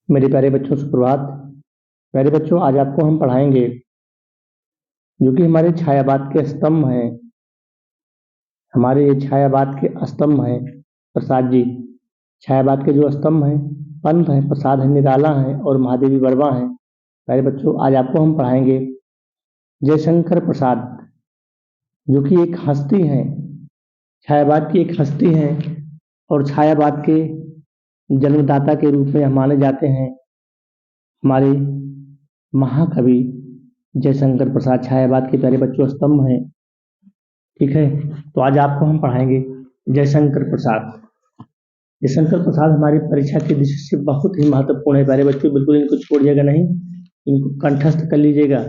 मेरे प्यारे बच्चों सुप्रभात। प्यारे बच्चों, आज आपको हम पढ़ाएंगे जो कि हमारे छायावाद के स्तंभ हैं। हमारे ये छायावाद के स्तंभ हैं प्रसाद जी। छायावाद के जो स्तंभ हैं, पंत हैं, प्रसाद है, निराला है और महादेवी वर्मा है। प्यारे बच्चों, आज आपको हम पढ़ाएंगे जयशंकर प्रसाद, जो कि एक हस्ती हैं, छायावाद की एक हस्ती हैं और छायावाद के जन्मदाता के रूप में माने जाते हैं हमारे महाकवि जयशंकर प्रसाद। छायावाद के प्यारे बच्चों स्तंभ हैं। ठीक है, तो आज आपको हम पढ़ाएंगे जयशंकर प्रसाद। जयशंकर प्रसाद हमारी परीक्षा की दृष्टि से बहुत ही महत्वपूर्ण है प्यारे बच्चों, बिल्कुल इनको छोड़िएगा नहीं, इनको कंठस्थ कर लीजिएगा।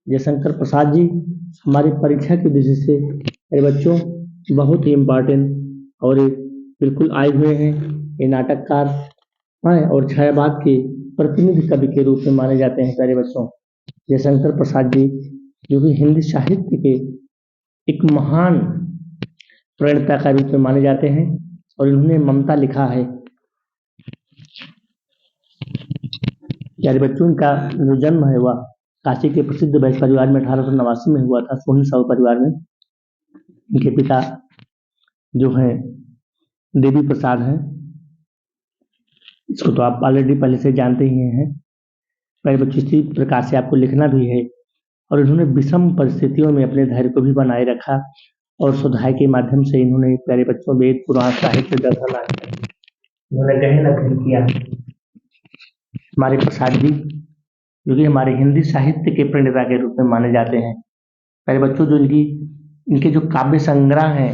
जयशंकर प्रसाद जी हमारी परीक्षा की दृष्टि से प्यारे बच्चों बहुत ही इम्पोर्टेंट और बिल्कुल आए हुए हैं। ये नाटककार हैं और छायावाद के प्रतिनिधि कवि के रूप में माने जाते हैं प्यारे बच्चों। जयशंकर प्रसाद जी जो कि हिंदी साहित्य के एक महान प्रणेता का रूप में माने जाते हैं और इन्होंने ममता लिखा है। प्यारे बच्चों, इनका जो जन्म है वह काशी के प्रसिद्ध वैश्य परिवार में 1889 में हुआ था, सोहनी साहू परिवार में। इनके पिता जो हैं देवी प्रसाद हैं, इसको तो आप ऑलरेडी पहले से जानते ही हैं। प्यारे बच्चों, इसी प्रकार से आपको लिखना भी है और इन्होंने विषम परिस्थितियों में अपने धैर्य को भी बनाए रखा और स्वाध्याय के माध्यम से इन्होंने प्यारे बच्चों वेद पुराण साहित्य दर्शन आदि इन्होंने गहन अध्ययन किया। हमारे प्रसाद जी जो कि हमारे हिंदी साहित्य के प्रणेता के रूप में माने जाते हैं। प्यारे बच्चों, जो इनके जो काव्य संग्रह हैं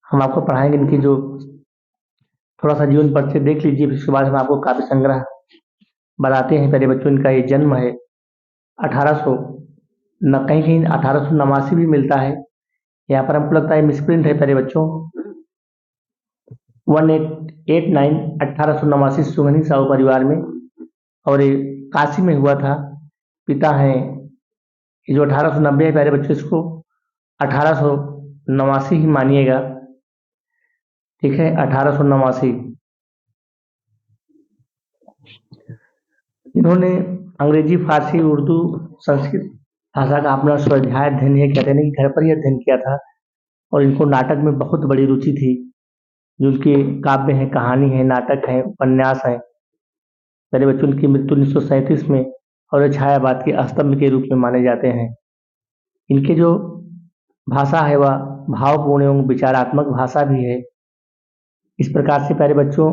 हम आपको पढ़ाएंगे। इनकी जो थोड़ा सा जीवन परिचय देख लीजिए, फिर उसके बाद हम आपको काव्य संग्रह बताते हैं। प्यारे बच्चों, इनका ये जन्म है 1800 न कहीं कहीं 1889 भी मिलता है, यहाँ पर हमको लगता है मिसप्रिंट है प्यारे बच्चों। 1889 1889 सुगनी साहू परिवार में और ये काशी में हुआ था। पिता हैं ये जो 1890 है प्यारे बच्चों, इसको 1889 ही मानिएगा। ठीक है, 1889। इन्होंने अंग्रेजी, फारसी, उर्दू, संस्कृत भाषा का अपना स्वाध्याय अध्ययन ये कहते हैं कि घर पर ही अध्ययन किया था और इनको नाटक में बहुत बड़ी रुचि थी। जो उनके काव्य हैं, कहानी है, नाटक है, उपन्यास है। प्यारे बच्चों, उनकी मृत्यु 1937 में और ये छायावाद के स्तंभ के रूप में माने जाते हैं। इनके जो भाषा है वह भावपूर्ण एवं विचारात्मक भाषा भी है। इस प्रकार से प्यारे बच्चों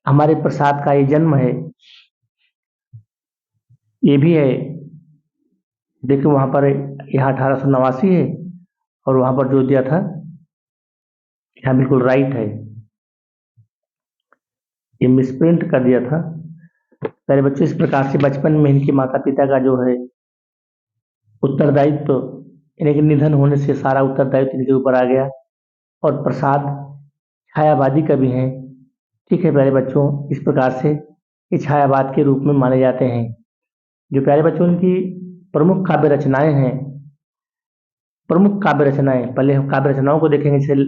हमारे प्रसाद का ये जन्म है, ये भी है। देखिए वहां पर यहाँ 1889 है और वहां पर जो दिया था यहाँ बिल्कुल राइट है, ये मिसप्रिंट कर दिया था। प्यारे बच्चों, इस प्रकार से बचपन में इनके माता पिता का जो है उत्तरदायित्व तो इनके निधन होने से सारा उत्तरदायित्व इनके ऊपर आ गया और प्रसाद छायावादी कवि हैं। ठीक है प्यारे बच्चों, इस प्रकार से ये छायावाद के रूप में माने जाते हैं। जो प्यारे बच्चों इनकी प्रमुख काव्य रचनाएं हैं, प्रमुख काव्य रचनाएं, पहले हम काव्य रचनाओं को देखेंगे। जैसे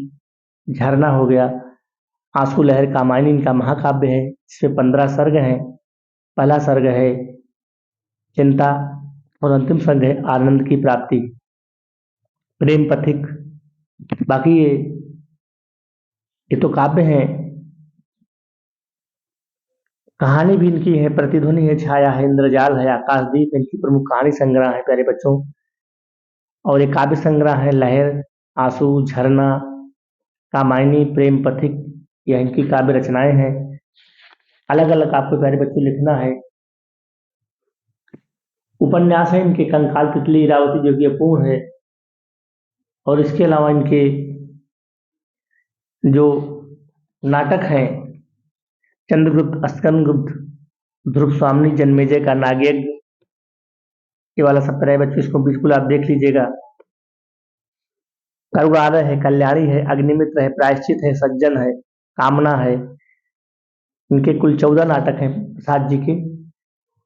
झरना हो गया, आंसू लहर कामायनी इनका महाकाव्य है, इसमें 15 सर्ग हैं। पहला सर्ग है चिंता और अंतिम सर्ग है आनंद की प्राप्ति। प्रेम पथिक, बाकी ये तो काव्य हैं। कहानी भी इनकी है, प्रतिध्वनि है, छाया है, इंद्रजाल है, आकाशदीप इनकी प्रमुख कहानी संग्रह है प्यारे बच्चों। और ये काव्य संग्रह है लहर, आंसू, झरना, कामायनी, प्रेम पथिक, यह इनकी काव्य रचनाएं हैं। अलग अलग आपको प्यारे बच्चों लिखना है। उपन्यास है इनके कंकाल, तितली, इरावती जो कि अपूर्ण है। और इसके अलावा इनके जो नाटक हैं चंद्रगुप्त, स्कंदगुप्त, ध्रुव स्वामिनी, जन्मेजय का नागयज्ञ, ये वाला सब प्यारे बच्चों इसको बिल्कुल आप देख लीजिएगा। करुणादय है, कल्याणी है, अग्निमित्र है, प्रायश्चित है, सज्जन है, कामना है। इनके कुल 14 नाटक हैं प्रसाद जी के,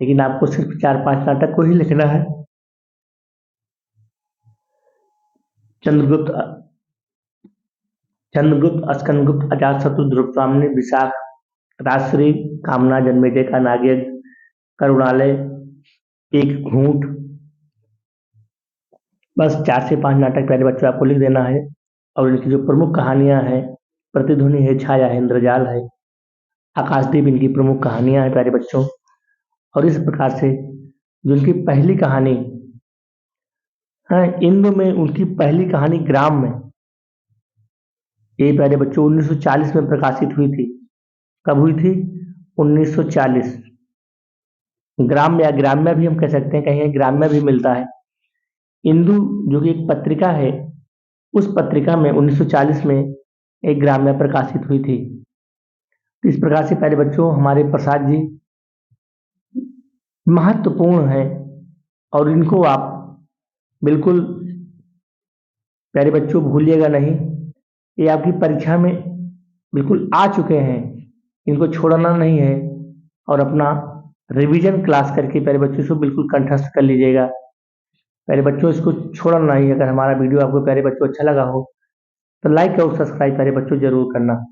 लेकिन आपको सिर्फ 4-5 नाटक को ही लिखना है। चंद्रगुप्त, स्कंदगुप्त, अजातशत्रु, ध्रुव स्वामिनी, विशाख, राजश्री, कामना, जन्मेजय का नागयज्ञ, करुणालय, एक घूंट। बस 4 से 5 नाटक प्यारे बच्चों आपको लिख देना है और इनकी जो प्रमुख कहानियां हैं, प्रतिध्वनि है, छाया है, इंद्रजाल है, आकाशदीप इनकी प्रमुख कहानियां हैं प्यारे बच्चों। और इस प्रकार से जो इनकी पहली कहानी है, इंदु में उनकी पहली कहानी ग्राम में, ये प्यारे बच्चों 1940 में प्रकाशित हुई थी। कब हुई थी? 1940। ग्राम या ग्राम्य भी हम कह सकते हैं, कहीं ग्राम्य भी मिलता है। इंदु जो कि एक पत्रिका है, उस पत्रिका में 1940 में एक ग्राम्य प्रकाशित हुई थी। इस प्रकार से प्यारे बच्चों हमारे प्रसाद जी महत्वपूर्ण है और इनको आप बिल्कुल प्यारे बच्चों भूलिएगा नहीं। ये आपकी परीक्षा में बिल्कुल आ चुके हैं, इनको छोड़ना नहीं है और अपना रिवीजन क्लास करके प्यारे बच्चों इसको बिल्कुल कंठस्थ कर लीजिएगा। प्यारे बच्चों इसको छोड़ना नहीं। अगर हमारा वीडियो आपको प्यारे बच्चों अच्छा लगा हो तो लाइक और सब्सक्राइब प्यारे बच्चों जरूर करना।